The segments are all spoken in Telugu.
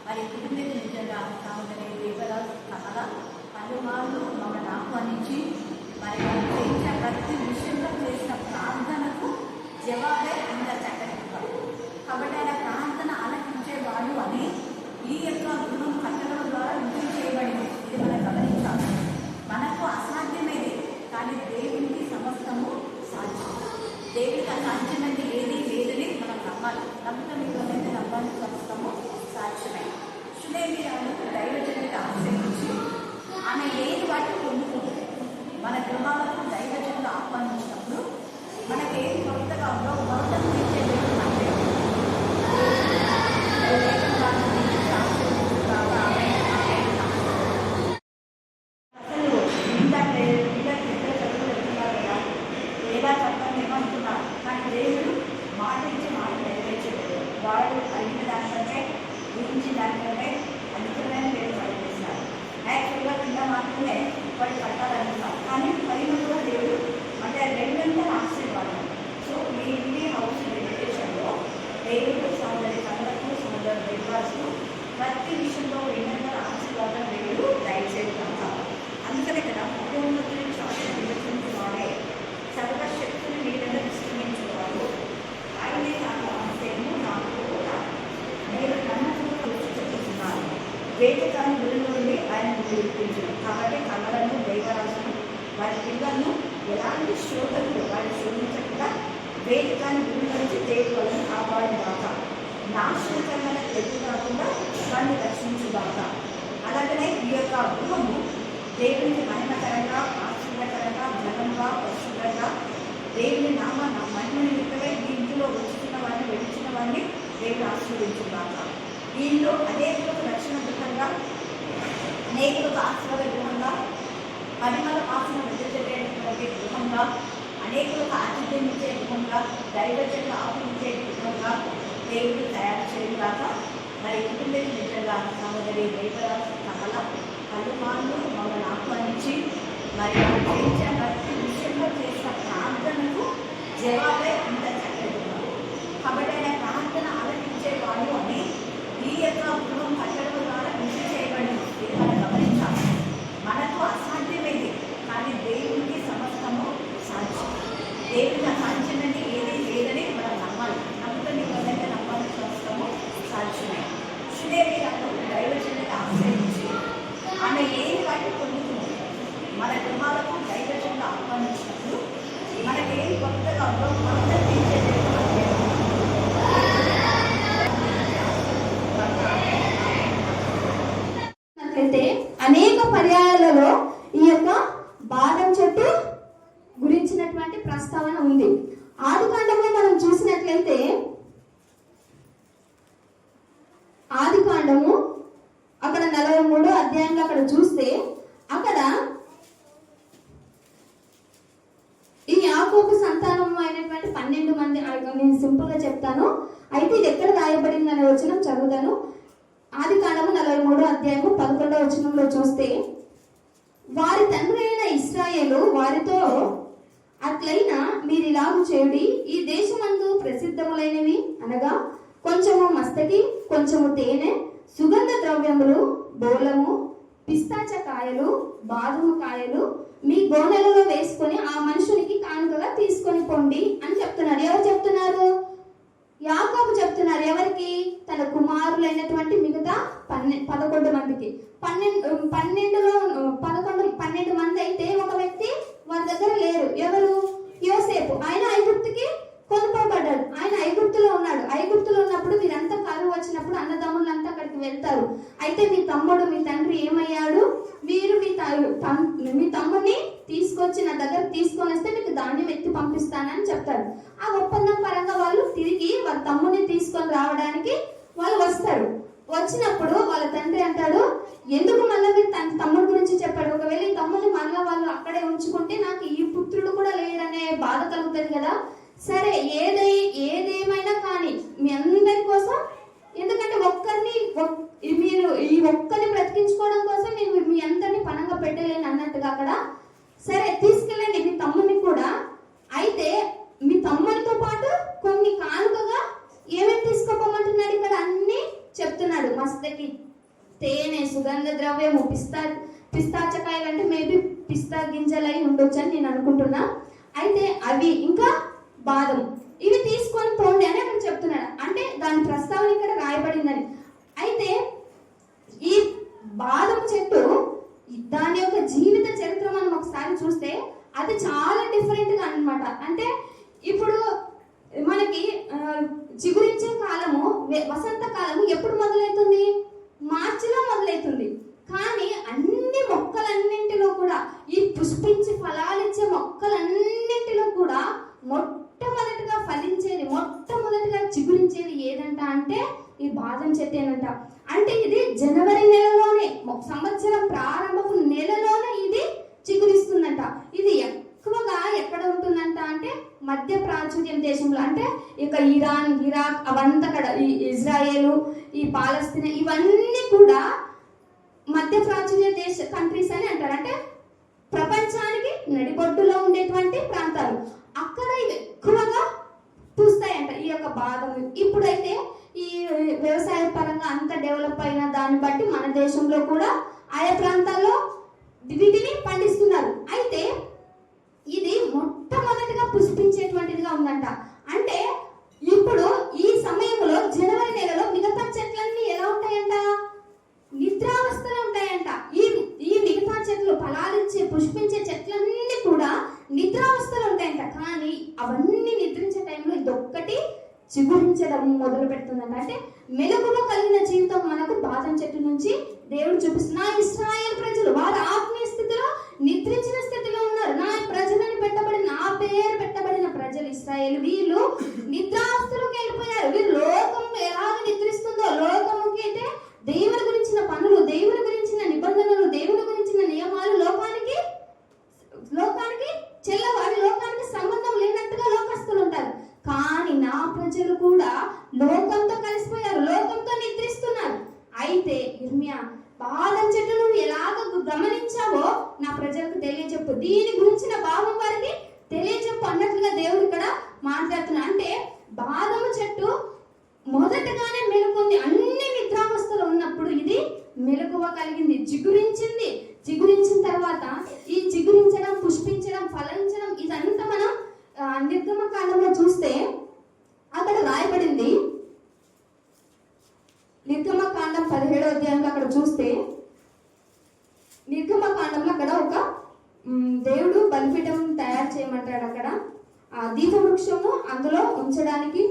మరి కుటుంబీకులు నిజంగా సహోదరి దేవదాస్ కమల పలుమార్లు మమ్మల్ని ఆహ్వానించి మరి చేయించిన ప్రతి విషయంలో చేసిన ప్రార్థనకు జవాబే ఇంత చక్కటి కాబట్టి ఆయన ప్రార్థన ఆలకించేవాడు అని ఈ యొక్క గృహం కట్టడం ద్వారా రుజువు చేయబడింది. ఇది మనం గమనించాలి. మనకు అసాధ్యమేది, కానీ దేవునికి సమస్తము సాధ్యం. దేవునికి అసాధ్యమైనది ఏది లేదని మనం నమ్మాలి. నమ్మకం ఇవ్వమైతే నమ్మాలి, సమస్తము సాధ్యమే. సులేమియాను దైవజనుడిని ఆశ్రయించి ఆమె లేని వాటిని పొందుకుంటుంది. మన గృహాలకు దైవజనులు ఆహ్వానించినప్పుడు మనకి ఏది కొత్తగా ఉందో కొత్తగా తీర్చే దేవుడు అంటే అసలు ఇంతకంటే చదువులు వెళ్తున్నారు కదా, ఎలా చెప్పండి ఏమంటున్నారు. కానీ దేవుడు మాట ఇచ్చి మాట నెరవేర్చలేదు. వాడు అడిగిన దానికంటే గురించి దానికంటే అనుకూలమైన పేరు పడిచేస్తారు. యాక్చువల్గా కింద మాత్రమే వాడు కట్టాలనుకున్నాం, కానీ పైన కూడా దేవుడు అంటే రెండంతా ఆశీర్వాదం. సో మీ ఇంటి హౌస్ మెడిటేషన్లో దేవుడు సోదరి కమలకు సోదరు దేవాసు ప్రతి విషయంలో రెండంతా ఆశీర్వాదం దేవుడు దయచేస్తాం. అందుకనే కదా మహోన్నతుని చాలా నిలబడి వాడే సర్వశక్తుని నీడను విశ్రమించేవాడు ఆయనే నాకు ఆశయము నాకు నేను నన్ను చూస్తున్నాను. వేటకాని గురి నుండి ఆయన గుర్తించను. కాబట్టి కమలను దైవరాజును వారి పిల్లలను ఎలాంటి శోధనలు వారి శోధించకుండా వేటకాని గురి నుంచి దేవుడు వాళ్ళని కాపాడుదాకా నాశనకరమైన తెగు కాకుండా వారిని రక్షించుదాక. అలాగనే ఈ యొక్క గృహము దేవునికి మహిమకరంగా ఆశ్చర్యకరంగా ఘనంగా పరిశుభ్రంగా దేవుని మహిమ నిమిత్తమే ఈ ఇంటిలో వచ్చిన వారిని వెలిచిన వారిని దేవుడు ఆశీర్వదించుదాక. ఈ ఇంట్లో అనేకులకు రక్షణ గృహంగా, అనేకులకు ఆశ్రయ గృహంగా, పరిమళ వాసన వెదజేటువంటి గృహంగా, అనేకులకు ఆతిథ్యం ఇచ్చే గృహంగా, దైవజనులు ఆహ్వానించే గృహంగా దేవుడు తయారు చేయగాక. మరి కుటుంబీకులు నిజంగా సహోదరి దేవదాస్ కమల పలుమార్లు మమ్మల్ని ఆహ్వానించి మరి చేయించిన ప్రతి విషయంలో చేసిన ప్రార్థనకు జవాబే ఇంత చక్కగా. కాబట్టి ఆయన ప్రార్థన ఆలకించేవాడు అని ఈ యొక్క గృహం కట్టడం ద్వారా రుజువు చేయబడింది. ఇది మనం గమనించాలి. మనకు అసాధ్యమైంది, కానీ దేవునికి సమస్తము సాధ్యం. దేవునికి అసాధ్యమైనది ఏది లేదని మనం నమ్మాలి. నమ్మకం ఎవరైతే నమ్మాలి, సమస్తము సాధ్యమే. సులేమియాను దైవజనుడిని ఆశ్రయించి ఆమె లేని వాటిని పొందుతుంది. మన గృహాలకు దైవజనులు ఆహ్వానించినప్పుడు మనకేం కొత్తగా ఉందో కొత్త తీర్చేది. అనేక పర్యాయాలలో ఈ యొక్క బాదం చెట్టు గురించినటువంటి ప్రస్తావన ఉంది. ఆదికాండంలో మనం చూసినట్లయితే ఆదికాండము అక్కడ 43 అధ్యాయంలో అక్కడ చూస్తే అక్కడ ఈ యాకోబు సంతానం అయినటువంటి 12 మంది, నేను సింపుల్ గా చెప్తాను. అయితే ఇది ఎక్కడ రాయబడింది అనే వచనం చదువుతాను. ఆదికాండము 43 అధ్యాయము 11వ వచనంలో చూస్తే, వారి తండ్రి అయిన ఇశ్రాయేలు వారితో అట్లయినా మీరు ఇలాగు చేయుడి, ఈ దేశమందు ప్రసిద్ధములైనవి అనగా కొంచెము మస్తకి, కొంచెము తేనె, సుగంధ ద్రవ్యములు, బోలము, పిస్తాచ కాయలు, బాదుము కాయలు మీ గోనెలలో వేసుకొని ఆ మనుషునికి కానుకగా తీసుకొని పొండి అని చెప్తున్నారు. ఎవరు చెప్తున్నారు? యాకోబు చెప్తున్నారు. ఎవరికి? తన కుమారులైనటువంటి మిగతా 11 మందికి. 12 మంది అయితే ఒక వ్యక్తి వారి దగ్గర లేరు. ఎవరు? యోసేపు. ఆయన ఐగుప్తుకి కొనుక్కోబడ్డాడు. ఆయన ఐగుప్తులో ఉన్నాడు. ఐగుప్తులో ఉన్నప్పుడు వీరంతా కరువు వచ్చినప్పుడు అన్నదమ్ములంతా అక్కడికి వెళ్తారు. అయితే మీ తమ్ముడు, మీ తండ్రి ఏమయ్యాడు? మీరు మీ తమ్ముడిని తీసుకొచ్చి నా దగ్గర తీసుకొని వస్తే మీకు ధాన్యం ఎత్తి పంపిస్తానని చెప్తాడు. ఆ ఒప్పందం పరంగా వాళ్ళు తిరిగి వాళ్ళ తమ్ముడిని తీసుకొని రావడానికి వాళ్ళు వస్తారు. వచ్చినప్పుడు వాళ్ళ తండ్రి అంటాడు, ఎందుకు మళ్ళీ మీరు తమ్ముడు గురించి చెప్పాడు? ఒకవేళ ఈ తమ్ముడిని మళ్ళీ వాళ్ళు అక్కడే ఉంచుకుంటే నాకు ఈ పుత్రుడు కూడా లేడనే బాధ కలుగుతుంది కదా. సరే, ఏదేమైనా కానీ మీ అందరి కోసం, ఎందుకంటే మీరు ఈ ఒక్కరిని బ్రతికించుకోవడం కోసం నేను మీ అందరినీ పనంగా పెట్టలేను అన్నట్టుగా అక్కడ, సరే తీసుకెళ్ళండి మీ తమ్ముడిని కూడా. అయితే మీ తమ్ముడితో పాటు కొన్ని కానుకగా ఏమేమి తీసుకోపోమంటున్నాడు ఇక్కడ అన్ని చెప్తున్నాడు. మస్తకి, ద్రవ్యము పిస్తాచకాయలు అంటే మేబీ పిస్తా గింజలు అయి ఉండొచ్చు అని నేను అనుకుంటున్నా. అయితే అవి ఇంకా బాదం ఇవి తీసుకొని పోండి అని అక్కడ చెప్తున్నాడు. అంటే దాని ప్రస్తావన ఇక్కడ రాయబడిందని. అయితే ఈ బాదం చెట్టు దాని యొక్క జీవిత చరిత్ర మనం ఒకసారి చూస్తే అది చాలా డిఫరెంట్ గా అన్నమాట. అంటే ఇప్పుడు మనకి చిగురించే కాలము వసంత కాలము ఎప్పుడు మొదలవుతుంది? మార్చిలో మొదలవుతుంది. కానీ అన్ని మొక్కలన్నింటిలో కూడా ఈ పుష్పించి ఫలాలిచ్చే మొక్కలన్నింటిలో కూడా మొట్టమొదటిగా ఫలించేది, మొట్టమొదటిగా చిగురించేది ఏదంట అంటే ఈ బాదం చెట్టేనంట. అంటే ఇది జనవరి నెలలోనే, సంవత్సరం ప్రారంభపు నెలలోనే ఇది చిగురిస్తుందంట. ఇది ఎక్కువగా ఎక్కడ ఉంటుందంట అంటే మధ్య ప్రాచుర్యం దేశంలో, అంటే ఇక ఇరాన్, ఇరాక్ అవంతా కూడా, ఈ ఇజ్రాయేలు, ఈ పాలస్తీనా ఇవన్నీ కూడా మధ్య ప్రాచుర్య దేశ కంట్రీస్ అని అంటారు. అంటే ప్రపంచానికి నడిబొడ్డులో ఉండేటువంటి ప్రాంతాలు, అక్కడ ఇవి ఎక్కువగా పూస్తాయంట ఈ యొక్క బాదం. ఇప్పుడైతే ఈ వ్యవసాయ పరంగా అంత డెవలప్ అయిన దాన్ని బట్టి మన దేశంలో కూడా ఆయా ప్రాంతాల్లో వీటిని పండిస్తున్నారు. అయితే ఇది మొట్టమొదటిగా పుష్పించేటువంటిదిగా ఉందంట. అంటే ఇప్పుడు ఈ సమయంలో జనవరి నెలలో మిగతా చెట్లన్నీ ఎలా ఉంటాయంట? నిద్రావస్థలో ఉంటాయంట. ఈ మిగతా చెట్లు ఫలాలిచ్చే పుష్పించే చెట్లన్నీ కూడా నిద్రావస్థలో ఉంటాయంట. కానీ అవన్నీ నిద్రించే టైంలో ఇదొక్కటి చిగురించడం మొదలు పెడుతుందంట. అంటే మెలకువ కలిగిన జీవితం మనకు బాదం చెట్టు నుంచి దేవుడు చూపిస్తున్న ఇశ్రాయేలు ప్రజలు వారు ఆత్మీయ స్థితిలో నిద్రించిన స్థితిలో ఉన్నారు. నా ప్రజలని పెట్టబడిన, నా పేరు పెట్టబడిన ప్రజలు ఇశ్రాయేలు, వీళ్ళు నిద్రావస్థలోకి వెళ్ళిపోయారు. వీళ్ళు లోకం ఎలాగ నిద్రిస్తుందో, లోకముకి అయితే దేవుని గురించిన పనులు, దేవుని గురించిన నిబంధనలు, దేవుని గురించిన నియమాలు లోకానికి చెల్లవు, అవి లోకానికి సంబంధం లేనట్టుగా లోకస్తులు ఉంటారు. కానీ నా ప్రజలు కూడా లోకంతో కలిసిపోయారు, లోకంతో నిద్రిస్తున్నారు. అయితే ఇర్మియా, బాదం చెట్టు నువ్వు ఎలాగ గమనించావో నా ప్రజలకు తెలియజెప్పు, దీని గురించిన భావం వారికి తెలియజెప్పు అన్నట్లుగా దేవుడు ఇక్కడ మాట్లాడుతున్నా. అంటే బాదము చెట్టు మొదటగానే మెలుకుంది. అన్ని నిద్రావస్థలో ఉన్నప్పుడు ఇది మెలకువ కలిగింది, చిగురించింది. చిగురించిన తర్వాత ఈ చిగురించడం, పుష్పించడం, ఫలించడం ఇదంతా మనం నిర్గమకాండంలో చూస్తే అక్కడ రాయబడింది. నిర్గమకాండం 17వ అధ్యాయంలో అక్కడ చూస్తే, నిర్గమకాండంలో అక్కడ ఒక దేవుడు బలిపీఠం తయారు చేయమంటాడు. అక్కడ ఆ దీపవృక్షము అందులో ఉంచడానికి,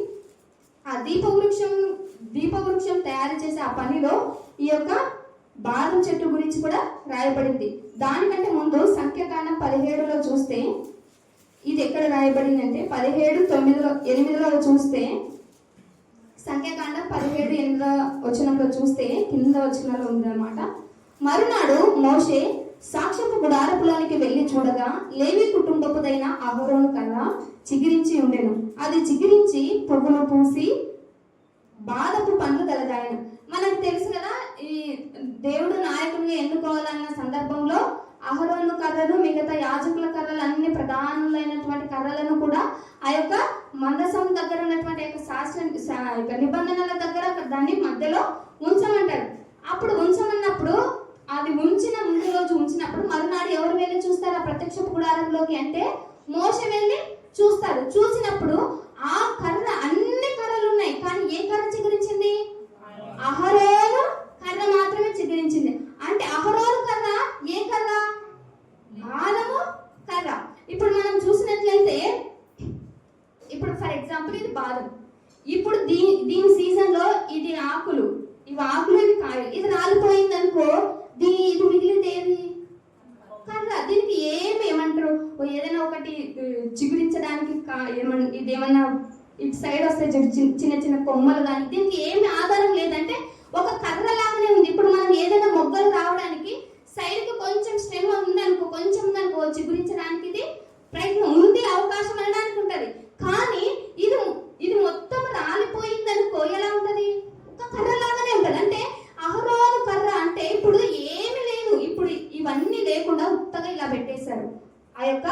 ఆ దీపవృక్షం తయారు చేసే ఆ పనిలో ఈ యొక్క బాదం చెట్టు గురించి కూడా రాయబడింది. దానికంటే ముందు సంఖ్యాకాండం 17లో చూస్తే ఇది ఎక్కడ రాయబడింది అంటే 17:9-8లో చూస్తే, సంఖ్యాకాండం 17:8 వచనంలో చూస్తే కింద వచనంలో ఉందన్నమాట. మరునాడు మోషే సాక్ష్యపు గుడారపులోనికి వెళ్లి చూడగా లేవి కుటుంబపుదైన అహరోను కర్ర చిగిరించి ఉండెను. అది చిగిరించి పువ్వులు పూసి బాదపు పండ్లు గలదాయను. మనకు తెలుసు కదా, ఈ దేవుడు నాయకుడిని ఎన్నుకోవాలన్న సందర్భంలో అహరోను కర్రలు, మిగతా యాజకుల కర్రలు, అన్ని ప్రధానులైనటువంటి కర్రలను కూడా ఆ యొక్క మందసం దగ్గర ఉన్నటువంటి యొక్క నిబంధనల దగ్గర దాన్ని మధ్యలో ఉంచమంటాడు. అప్పుడు ఉంచమన్నప్పుడు అది ముందు రోజు ఉంచినప్పుడు మరునాడు ఎవరు వెళ్ళి చూస్తారు ఆ ప్రత్యక్ష గుడారంలోకి అంటే మోషే వెళ్ళి చూస్తారు. చూసినప్పుడు ఆ కర్ర, అన్ని కర్రలు ఉన్నాయి, కానీ ఏ కర్ర చిగురించింది? అహరోను కర్ర మాత్రమే చిగురించింది. అంటే అహరోను కర్ర ఏ కర్ర? బాదము కర్ర. ఇప్పుడు మనం చూసినట్లయితే, ఇప్పుడు ఫర్ ఎగ్జాంపుల్ ఇది బాదం, ఇప్పుడు దీని సీజన్ లో ఇది ఆకులు, ఇవి ఆకులు, ఇవి కాయలు, ఇది రాలిపోయింది అనుకో, ఇది మిగిలింది ఏది? కర్ర. దీనికి ఏమంటారు, ఏదైనా ఒకటి చిగురించడానికి ఇదేమన్నా ఇటు సైడ్ వస్తే చిన్న చిన్న కొమ్మలు, కానీ దీనికి ఏమి ఆధారం లేదంటే ఒక కర్ర లాగానే ఉంది. ఇప్పుడు మనం ఏదైనా మొగ్గలు రావడానికి సైడ్ కి కొంచెం స్టెమ్ ఉందనుకో, కొంచెం ఉందనుకో, చిగురించడానికి ఇది ప్రయత్నం ఉంది, అవకాశం అనడానికి ఉంటది. కానీ ఇది మొత్తం రాలిపోయిందనుకో ఎలా ఉంటది? ఒక కర్ర లాగానే ఉంటది. అంటే అహరోను కర్ర అంటే ఇప్పుడు ఏమి లేదు, ఇప్పుడు ఇవన్నీ లేకుండా ఉత్తగా ఇలా పెట్టేశారు ఆ యొక్క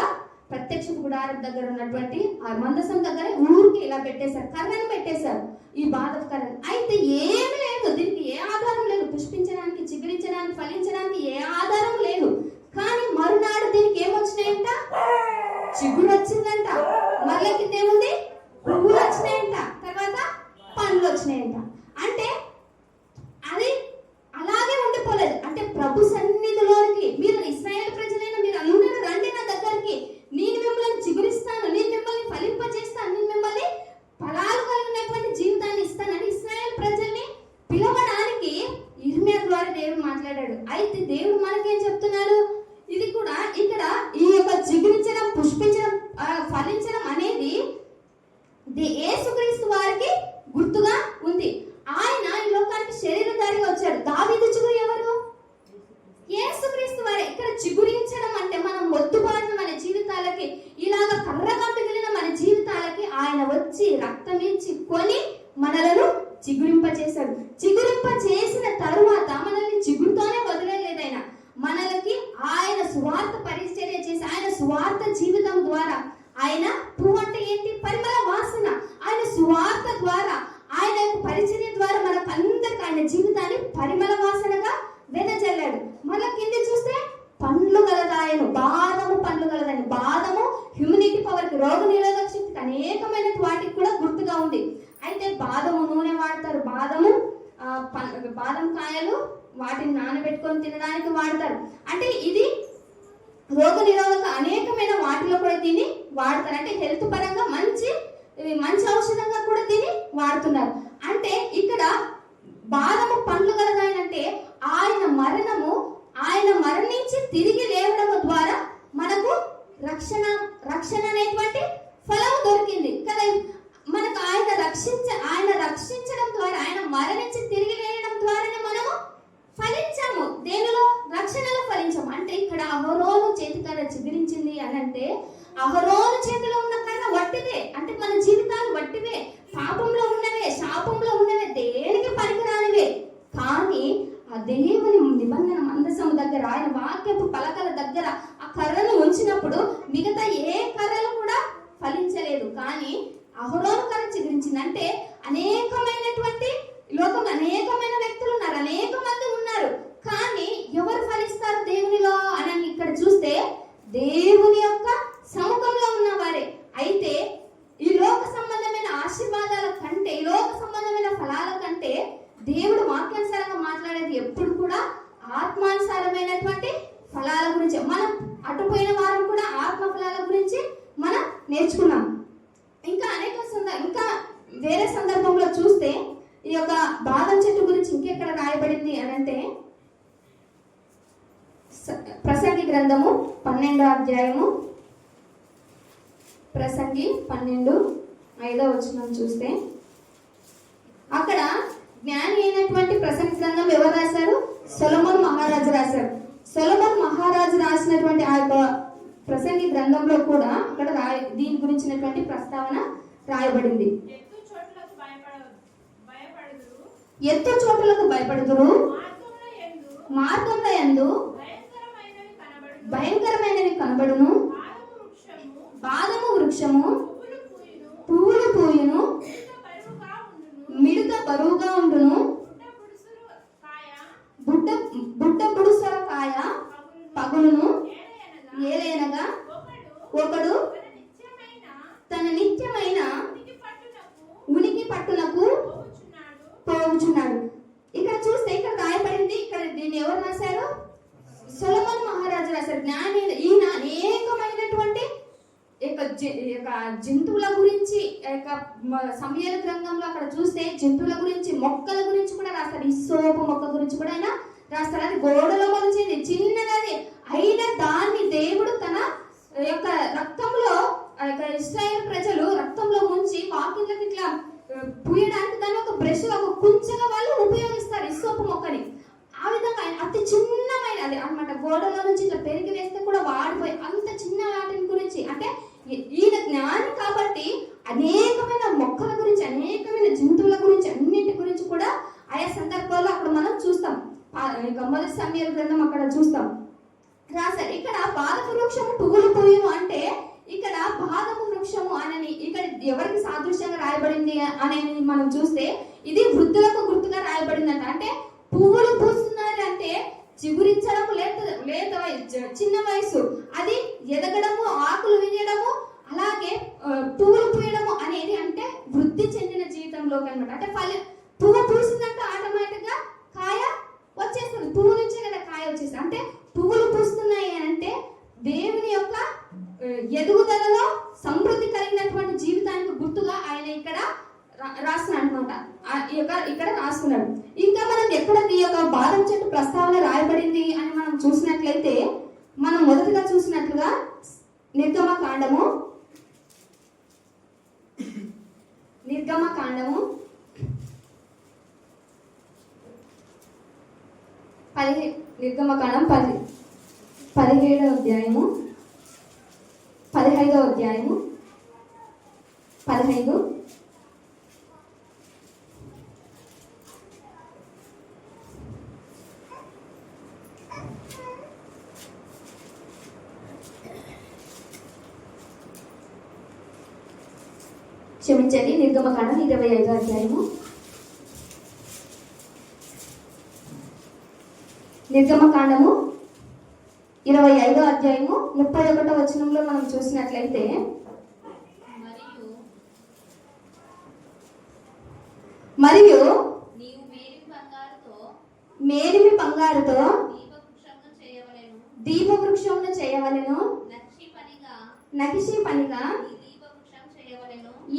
ప్రత్యక్ష గుడారం దగ్గర ఉన్నటువంటి అది ఆ మందసం దగ్గర ఊరికి ఇలా పెట్టేశారు, కర్రను పెట్టేశారు, ఈ బాధ కర్రను. అయితే ఏమి లేదు, దీనికి ఏ ఆధారం లేదు, పుష్పించడానికి, చిగురించడానికి, ఫలించడానికి ఏ ఆధారం లేదు. కానీ మరునాడు దీనికి ఏమొచ్చినాయంట? చిగురు వచ్చిందంట. మళ్ళీ కింద ఏముంది? పువ్వులు వచ్చినాయంట. తర్వాత పండ్లు వచ్చినాయంట. అంటే అది అలాగే ఉండిపోలేదు. అంటే ప్రభు సన్నిధిలోనికి మీరు ఇశ్రాయేలు ప్రజలైన మీరు అందరూ రండి నా దగ్గరికి, నేను మిమ్మల్ని చిగురిస్తాను, నేను మిమ్మల్ని ఫలింపజేస్తాను, నేను మిమ్మల్ని ఫలాలు కలిగినటువంటి జీవితాన్ని ఇస్తానని ఇశ్రాయేలు ప్రజల్ని పిలవడానికి ఇర్మియా ద్వారా దేవుడు మాట్లాడాడు. అయితే దేవుడు మనకేం చెప్తున్నాడు? ఇది కూడా ఇక్కడ ఈ యొక్క చిగురించడం, పుష్పించడం, ఫలించడం అనేది యేసుక్రీస్తు వారికి గుర్తుగా ఉంది. ఆయన ఈ లోకానికి శరీరధారిగా వచ్చాడు. దావీదు చిగురు ఎవరు? యేసుక్రీస్తు వారే. ఇక్కడ చిగురించడం అంటే మనం మొద్దుబారిన మన జీవితాలకి, ఇలాగ కర్రగా మిగిలిన మన జీవితాలకి ఆయన వచ్చి రక్తమిచ్చి కొని మనలను చిగురింప చేశాడు. చిగురింప చేసిన తరువాత మనల్ని చిగురుతోనే వదిలేలేదు. ఆయన మనలకి ఆయన సువార్త పరిచర్య చేసి, ఆయన సువార్త జీవితం ద్వారా, ఆయన పువ్వు అంటే ఏంటి? పరిమళ వాసన. ఆయన సువార్త ద్వారా, ఆయన పరిచర్య ద్వారా మనకందరికి ఆయన జీవితాన్ని పరిమళ వాసనగా వెదజల్లాడు. మళ్ళీ కింద చూస్తే పండ్లు గలదాయను, బాదము పండ్లు గలదాయను. బాదము హ్యూమినిటీ పవర్కి, రోగ నిరోధక శక్తికి, అనేకమైన వాటికి కూడా గుర్తుగా ఉంది. అయితే బాదము నూనె వాడతారు, బాదం కాయలు వాటిని నానబెట్టుకొని తినడానికి వాడతారు. అంటే ఇది రోగ నిరోధక అనేకమైన వాటిలో కూడా దీన్ని వాడతారు. అంటే హెల్త్ పరంగా మంచి ఔషధంగా కూడా దీన్ని వాడుతున్నారు. అంటే ఇక్కడ బాదము పండ్లు గలదాయనంటే ఆయన మరణము, ఆయన మరణించి తిరిగి లేవడం ద్వారా మనకు రక్షణ అనేటువంటి ఫలం దొరికింది కదా. మనకు ఆయన రక్షించడం ద్వారా, ఆయన మరణించి తిరిగి లేయడం ద్వారానే మనము ఫలించాము. దేనిలో? రక్షణలో ఫలించాము. అంటే ఇక్కడ అహరోను చేతికర్ర చిగురించింది అని అంటే అహరోను చేతిలో ఉన్న కర్ర వట్టిదే. అంటే మన జీవితాలు వట్టివే, పాపంలో ఉన్నవే, శాపంలో ఉన్నవే, దేనికి పనికిరానివే. కానీ ఆ దేవుని నిబంధన మందసము దగ్గర, ఆయన వాక్యపు పలకల దగ్గర ఆ కర్రను ఉంచినప్పుడు మిగతా ఏ కర్రలు కూడా ఫలించలేదు. కానీ అహరోను కర్ర చిగురించింది. అంటే అనేకమైనటువంటి లోకంలో అనేకమైన వ్యక్తులు ఉన్నారు, అనేక మంది ఉన్నారు. కానీ ఎవరు ఫలిస్తారు దేవునిలో అని ఇక్కడ చూస్తే దేవుని యొక్క సముఖంలో ఉన్నవారే. అయితే ఈ లోక సంబంధమైన ఆశీర్వాదాల కంటే, ఈ లోక సంబంధమైన ఫలాల కంటే దేవుడు వాక్యానుసారంగా మాట్లాడేది ఎప్పుడు కూడా ఆత్మానుసారమైనటువంటి ఫలాల గురించి. మనం అటుపోయిన వారం కూడా ఆత్మ ఫలాల గురించి మనం నేర్చుకున్నాం. ఇంకా ఇంకా వేరే సందర్భంలో చూస్తే ఈ యొక్క బాదం చెట్టు గురించి ఇంకెక్కడ రాయబడింది అని అంటే ప్రసంగి గ్రంథము 12వ అధ్యాయము, ప్రసంగి 12:5 వచనం చూస్తే అక్కడ జ్ఞాని అయినటువంటి ప్రసంగి గ్రంథం ఎవరు రాశారు? సొలొమోను మహారాజు రాశారు. సొలొమోను మహారాజు రాసినటువంటి ఆ యొక్క ప్రసంగి గ్రంథంలో కూడా అక్కడ దీని గురించినటువంటి ప్రస్తావన రాయబడింది. ఎత్తు చోట్లకు భయపడుదురు, మార్గంలో యందు భయంకరమైనవి కనబడును, బాదము వృక్షము పువ్వులు పూయును, మిడత బరువుగా ఉండును, బుట్ట బుడుసర కాయ పగులును. ఏలైనగా ఒకడు తన నిత్యమైన ఉనికి పట్టునకు పోవుచున్నాడు. ఇక్కడ చూస్తే ఇక్కడ రాయబడింది. ఇక్కడ దీన్ని ఎవరు రాశారు? సొలొమోను మహారాజు రాశారు. జ్ఞాని ఈయన అనేకమైనటువంటి జంతువుల గురించి సమూయేలు గ్రంథంలో అక్కడ చూస్తే జంతువుల గురించి, మొక్కల గురించి కూడా రాస్తారు. ఇస్సోపు మొక్క గురించి కూడా ఆయన రాస్తారు. అది గోడలో మొలిచింది, చిన్నది అయిన దాన్ని దేవుడు తన యొక్క రక్తంలో, ఇశ్రాయేలు ప్రజలు రక్తంలో ముంచి వాకిట్లకి ఇట్లా పూయడానికి దాన్ని ఒక బ్రష్, ఒక కుంచగా వాళ్ళు ఉపయోగిస్తారు ఇస్సోపు మొక్కని. ఆ విధంగా అతి చిన్నమైనది అన్నమాట. గోడలో నుంచి ఇట్లా పెరిగి వేస్తే కూడా వాడిపోయి అంత చిన్న వాటిని గురించి. అంటే ఈయన జ్ఞాని కాబట్టి అనేకమైన మొక్కల గురించి, అనేకమైన జంతువుల గురించి, అన్నింటి గురించి కూడా ఆయా సందర్భాల్లో అక్కడ మనం చూస్తాం. మొదటి సమూయేలు గ్రంథం అక్కడ చూస్తాం రాశారు. ఇక్కడ బాదము వృక్షము పువ్వులు పూయును అంటే ఇక్కడ బాదము వృక్షము అనే ఎవరికి సాదృశ్యంగా రాయబడింది అనేది మనం చూస్తే ఇది వృద్ధులకు గుర్తుగా రాయబడిందంట. అంటే పువ్వులు పూస్తున్నారు అంటే చిగురించడం లేత చిన్న వయసు, అది ఎదగడము, ఆకులు విరియడము, అలాగే పువ్వులు పూయడము అనేది అంటే వృద్ధి చెందిన జీవితంలోకి అనమాట. అంటే పువ్వు పూసిందంటే ఆటోమేటిక్ గా కాయ వచ్చేస్తుంది. పువ్వు నుంచే కదా కాయ వచ్చేస్తుంది. అంటే పువ్వులు పూస్తున్నాయి అంటే దేవుని యొక్క ఎదుగుదలలో సమృద్ధి కలిగినటువంటి జీవితానికి గుర్తుగా ఆయన ఇక్కడ రాస్తున్నాడు అనమాట. ఇక్కడ రాస్తున్నాడు. ఇంకా మనం ఎక్కడ ఈ యొక్క బాదం చెట్టు ప్రస్తావన రాయబడింది అని మనం చూసినట్లయితే, మనం మొదటగా చూసినట్లుగా నిర్గమకాండము 17వ అధ్యాయము 15వ అధ్యాయము 15 క్షమించండి, నిర్గమకాండం 25వ అధ్యాయము, నిర్గమకాండము 25వ అధ్యాయము 31వ వచనంలో మనం చూసినట్లయితే, మరియు నీవు మేలిమి బంగారుతో దీపవృక్షమును చేయవలెను, నక్షి పనిగా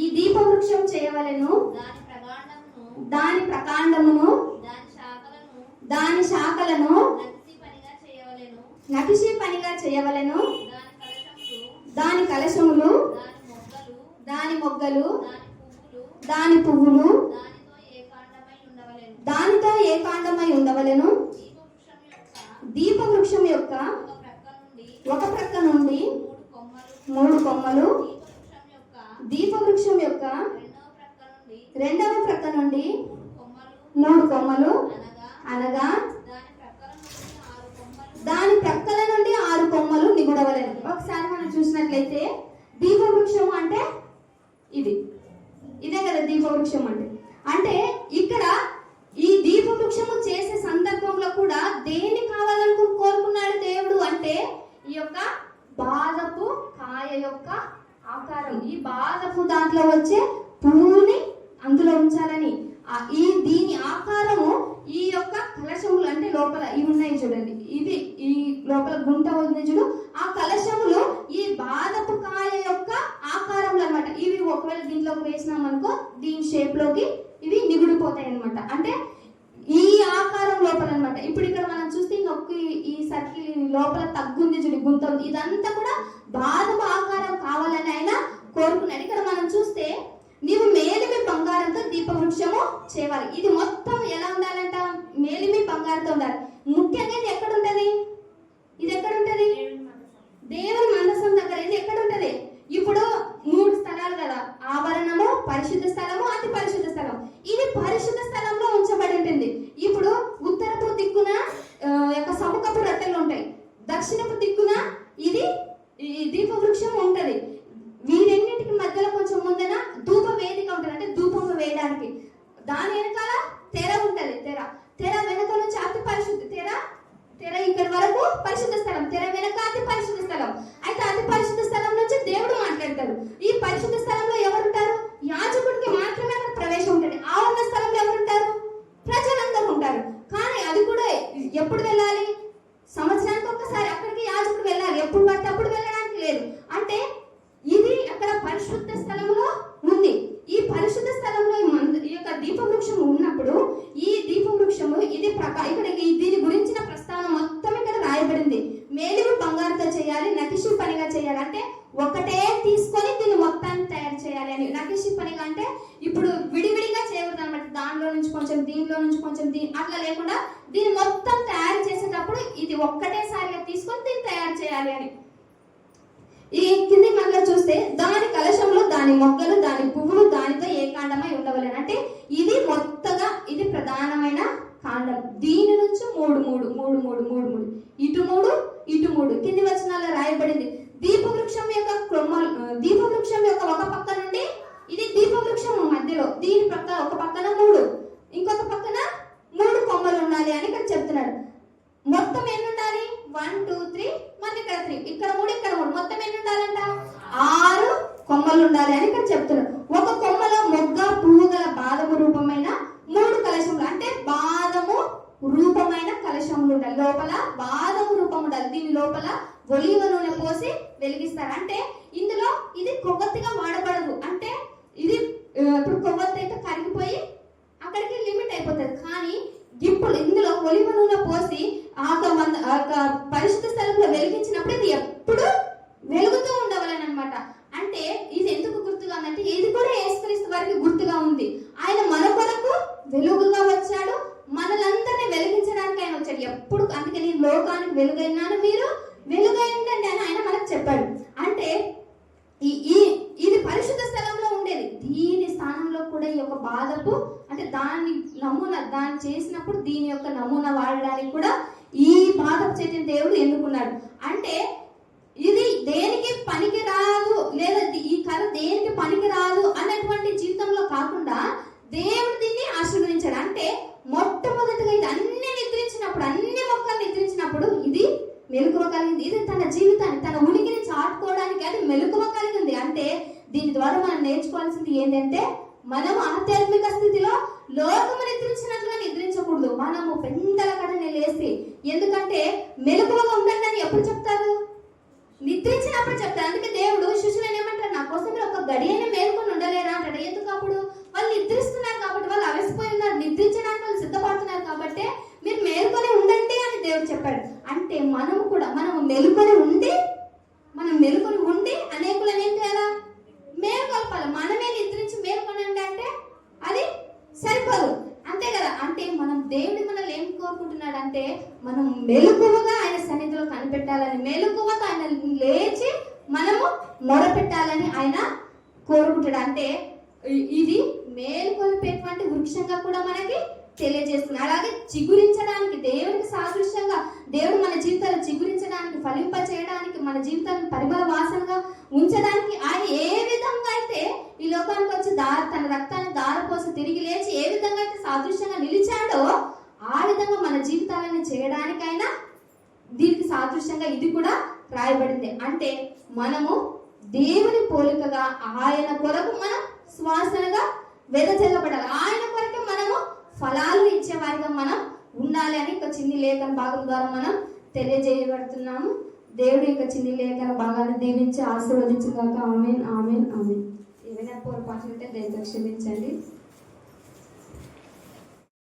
ఈ దీపవృక్షం చేయవలెను, దాని ప్రకాండమును దాని శాఖలను నక్షి పనిగా చేయవలెను, దాని కలశములు దాని మొగ్గలు దాని పువ్వులు దానితో ఏకాండమై ఉండవలెను. దీపవృక్షం యొక్క ఒక ప్రక్క నుండి 3 కొమ్మలు, దీపవృక్షం యొక్క రెండవ ప్రక్క నుండి 3 కొమ్మలు, అనగా దాని ప్రక్కల నుండి 6 కొమ్మలు నిగుడవలెను. ఒకసారి మనం చూసినట్లయితే దీపవృక్షం అంటే ఇదే కదా దీపవృక్షం అంటే ఇక్కడ ఈ దీపవృక్షము చేసే సందర్భంలో కూడా దేన్ని కావాలని కోరుకున్నాడు దేవుడు అంటే ఈ యొక్క బాదపు కాయ యొక్క ఆకారం, ఈ బాదపు దాంట్లో వచ్చే పువ్వుని అందులో ఉంచాలని. దీని ఆకారము ఈ యొక్క కలశములు అంటే లోపల ఇవి ఉన్నాయి చూడండి, ఇది ఈ లోపల గుంట ఉంది చూడు, ఆ కలశములు ఈ బాదపు కాయ యొక్క ఆకారంలో అనమాట. ఇవి ఒకవేళ దీంట్లోకి వేసినాం అనుకో, దీని షేప్ లోకి ఇవి నిగుడిపోతాయి అనమాట. అంటే ఈ ఆకారం లోపల అనమాట. ఇప్పుడు ఇక్కడ మనం చూస్తే ఈ సర్కిల్ లోపల తగ్గుంది చూడు, గుంత ఉంది, ఇదంతా కూడా బాదపు ఆకారం కావాలని ఆయన కోరుకున్నాడు. ఇక్కడ మనం చూస్తే నీవు మేలిమి బంగారంతో దీపవృక్షము చేయాలి. ఇది మొత్తం ఎలా ఉండాలంట? మేలిమి బంగారంతో ఉండాలి. ముఖ్యంగా ఇది ఎక్కడ ఉంటది? దేవుని మందసం దగ్గర. ఇది ఎక్కడ ఉంటది? ఇప్పుడు 3 స్థలాలు కదా, ఆవరణము, పరిశుద్ధ స్థలము, అతి పరిశుద్ధ స్థలం. ఇది పరిశుద్ధ స్థలంలో ఉంచబడి ఉంటుంది. ఇప్పుడు ఉత్తరపు దిక్కున యొక్క సముఖపు రొట్టెలు ఉంటాయి, దక్షిణపు దిక్కున ఇది దీపవృక్షం ఉంటది. వీరెన్నిటికి మధ్యలో కొంచెం ముందన ధూప వేదిక ఉంటది, అంటే ధూపం వేయడానికి. దాని వెనకాల తెర ఉంటది. తెర వెనక నుంచి అతి పరిశుద్ధ తెర ఇక్కడ వరకు పరిశుద్ధ స్థలం, తెర వెనక అతి పరిశుద్ధ స్థలం. అయితే అతి పరిశుద్ధ స్థలం నుంచి దేవుడు మాట్లాడతాడు. ఈ పరిశుద్ధ స్థలంలో ఎవరుంటారు? యాజకుడికి మాత్రమే అక్కడ ప్రవేశం ఉంటుంది. ఆవరణ స్థలంలో ఎవరుంటారు? ప్రజలందరూ ఉంటారు. కానీ అది కూడా ఎప్పుడు వెళ్ళాలి? సంవత్సరానికి ఒక్కసారి అక్కడికి యాజకుడు వెళ్ళాలి. ఎప్పుడు పడితే అప్పుడు వెళ్ళడానికి లేదు. అంటే ఇది అక్కడ పరిశుద్ధ స్థలంలో ఉంది. ఈ పరిశుద్ధ స్థలంలో ఈ యొక్క దీపవృక్షం ఉన్నప్పుడు ఈ దీపవృక్షము ఇది ఇక్కడ దీని గురించిన ప్రస్తావన మొత్తం ఇక్కడ రాయబడింది. మేలిమి బంగారుతో చేయాలి, నకిషి పనిగా చేయాలి. అంటే ఒకటే తీసుకొని దీన్ని మొత్తాన్ని తయారు చేయాలి అని. నకిషి పనిగా అంటే ఇప్పుడు విడివిడిగా చేయకూడదు అనమాట. దానిలో నుంచి కొంచెం, దీనిలో నుంచి కొంచెం, అట్లా లేకుండా దీన్ని మొత్తం తయారు చేసేటప్పుడు ఇది ఒక్కటేసారిగా తీసుకొని దీన్ని తయారు చేయాలి అని. ఈ కింది మళ్ళీ చూస్తే దాని కలశంలో దాని మొగ్గలు దాని పువ్వులు దానితో ఏకాండమై ఉండవలెను. అంటే ఇది మొత్తగా ఇది ప్రధానమైన కాండం. దీని నుంచి 3 ఇటు 3 కింది వచనాల్లో రాయబడింది. దీపవృక్షం యొక్క ఒక పక్క నుండి కొమ్మలు ఉండాలి అని ఇక్కడ చెప్తున్నారు. ఒక కొమ్మలో మొగ్గ పువ్వు గల బాదము రూపమైన 3 కలశములు, అంటే బాదము రూపమైన కలశములు ఉండాలి. లోపల బాదము రూపం ఉండాలి. దీని లోపల ఒలీవ నూనె పోసి వెలిగిస్తారు. అంటే ఇందులో ఇది కొవ్వొత్తిగా వాడబడదు. అంటే ఇది ఇప్పుడు కొవ్వొత్తి అయితే కరిగిపోయి అక్కడికి లిమిట్ అయిపోతుంది. కానీ ఇప్పుడు ఇందులో ఒలివ నూనె పోసి పరిశుద్ధ స్థలంలో వెలిగించినప్పుడు ఇది ఎప్పుడు వెలుగుతూ ఉండవాలని అనమాట. అంటే ఇది ఎందుకు గుర్తుగా ఉందంటే ఇది కూడా యేసుక్రీస్తు వారికి గుర్తుగా ఉంది. ఆయన మన కొరకు వెలుగుగా వచ్చాడు, మనలందరినీ వెలిగించడానికి ఆయన వచ్చాడు ఎప్పుడు. అందుకే నేను లోకానికి వెలుగైనాను, మీరు వెలుగైందండి అని ఆయన మనకు చెప్పాడు. అంటే ఇది పరిశుద్ధ స్థలంలో ఉండేది. దీని స్థానంలో కూడా ఈ యొక్క బాధపు అంటే దాన్ని చేసినప్పుడు దీని యొక్క నమూనా వాడడానికి కూడా ఈ బాధపు చేతిని దేవుడు ఎన్నుకున్నాడు. అంటే ఇది దేనికి పనికి రాదు, లేదా ఈ కళ దేనికి పనికి రాదు అన్నటువంటి జీవితంలో కాకుండా దేవుడు దీన్ని ఆశీర్వదించాడు. అంటే మొట్టమొదటిగా ఇది అన్ని నిద్రించినప్పుడు, అన్ని మొక్కలు నిద్రించినప్పుడు ఇది మెలకువ కలిగింది. ఇది తన జీవితాన్ని, తన ఉనికిని చాటుకోవడానికి అది మెలకువ కలిగింది. అంటే దీని ద్వారా మనం నేర్చుకోవాల్సింది ఏంటంటే మనము ఆధ్యాత్మిక స్థితిలో లోకము నిద్రించినట్లుగా నిద్రించకూడదు. మనము పెందల కడని లేసి, ఎందుకంటే మెలకువగా ఉండండి అని ఎప్పుడు చెప్తారు? నిద్రించినప్పుడు చెప్తారు. అందుకే దేవుడు శిష్యులను ఏమంటారు, నా కోసం మీరు ఒక గడియని మేలుకొని ఉండలేరా అంటాడు. ఎందుకు? అప్పుడు వాళ్ళు నిద్రిస్తున్నారు కాబట్టి, వాళ్ళు అలసిపోయి ఉన్నారు, నిద్రించడానికి వాళ్ళు సిద్ధపడుతున్నారు కాబట్టి మీరు మేలుకొని ఉండండి అని దేవుడు చెప్పాడు. అంటే మనము కూడా మెలుకొని ఉండి అనేకులను ఏం చేయాలా? మేలుకొల్పాలి. మనమే నిద్రించి మేలుకొని అంటే అది సరిపోదు, అంతే కదా. అంటే మనం దేవుడి మనల్ని ఏం కోరుకుంటున్నాడు అంటే మనం మెలకువగా ఆయన సన్నిధిలో కనిపెట్టాలని, మెలకువగా ఆయన లేచి మనము మొరపెట్టాలని ఆయన కోరుకుంటాడు. అంటే ఇది మేలుకొల్పేటువంటి వృక్షంగా కూడా మనకి తెలియజేస్తుంది. అలాగే చిగురించడానికి, దేవునికి సాదృశ్యంగా దేవుడు మన జీవితాలు చిగురించడానికి, ఫలింప చేయడానికి, మన జీవితాలను పరిమళ వాసనగా ఉంచడానికి ఆయన ఏ విధంగా అయితే ఈ లోకానికి వచ్చి తన రక్తాన్ని దారపోసి తిరిగి లేచి ఏ విధంగా అయితే సాదృశ్యంగా నిలిచాడో ఆ విధంగా మన జీవితాలను చేయడానికి ఆయన దీనికి సాదృశ్యంగా ఇది కూడా రాయబడింది. అంటే మనము దేవుని పోలికగా ఆయన కొరకు మనం శ్వాసనగా వెదజల్లబడాలి. ఆయన కొరకు మనము ఫలాలు ఇచ్చేవారిగా మనం ఉండాలి అని ఒక చిన్ని లేఖన భాగం ద్వారా మనం తెలియజేయబడుతున్నాము. దేవుడి యొక్క చిన్ని లేఖన భాగాన్ని దీవించి ఆశీర్వదించుగాక. ఆమేన్, ఆమేన్, ఆమేన్. ఏమైనా పొరపాట్లు ఉంటే దయచేసి క్షమించండి.